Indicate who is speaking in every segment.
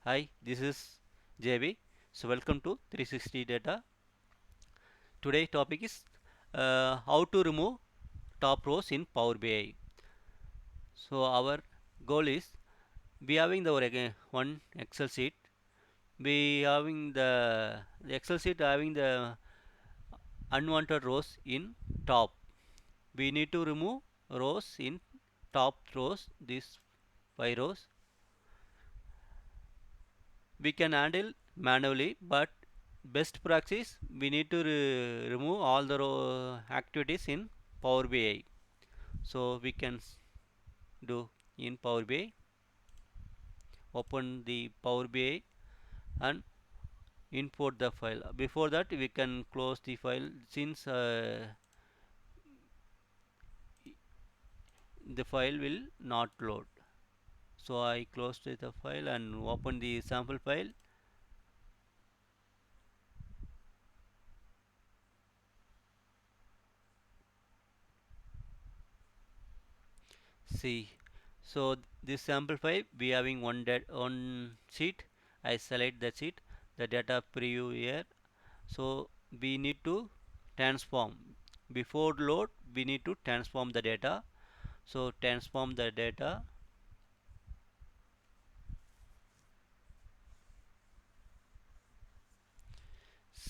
Speaker 1: Hi, this is JB. So welcome to 360 Data. Today topic is how to remove top rows in Power BI. So our goal is we having the one Excel sheet. We having the Excel sheet having the unwanted rows in top. We need to remove rows in top rows. These 5 rows we can handle manually, but best practice we need to remove all the activities in Power BI. So we can do in Power BI, open the Power BI and import the file. Before that we can close the file since the file will not load. So I closed the file and open the sample file. See, so this sample file we having one sheet. I select the sheet, the data preview here. So we need to transform before load. We need to transform the data. So transform the data.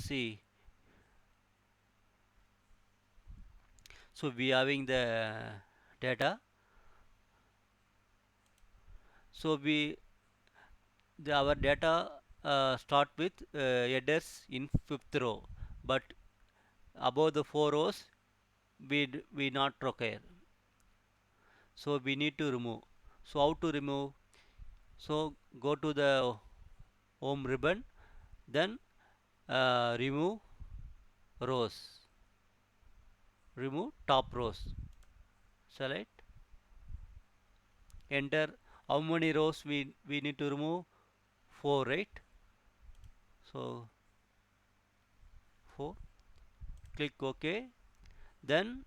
Speaker 1: See, so we having the data. So our data start with headers in fifth row, but above the 4 rows we not require. So we need to remove. So how to remove? So go to the home ribbon, then remove rows, remove top rows, select, enter how many rows we need to remove. 4, right? So 4, click OK. Then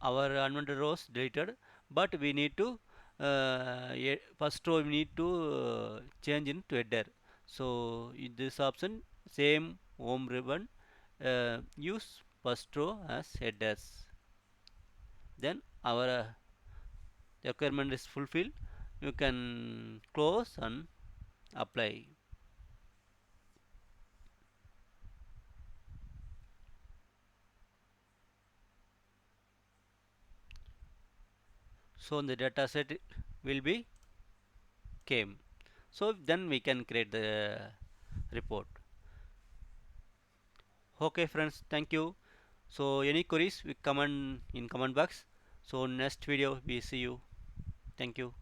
Speaker 1: our unwanted rows deleted, but we need to first row we need to change into header. So in this option, same home ribbon, use first row as headers. Then our requirement is fulfilled. You can close and apply. So the data set will be came. So then we can create the report. Okay friends, thank you. So any queries we comment in comment box. So next video we see you. Thank you.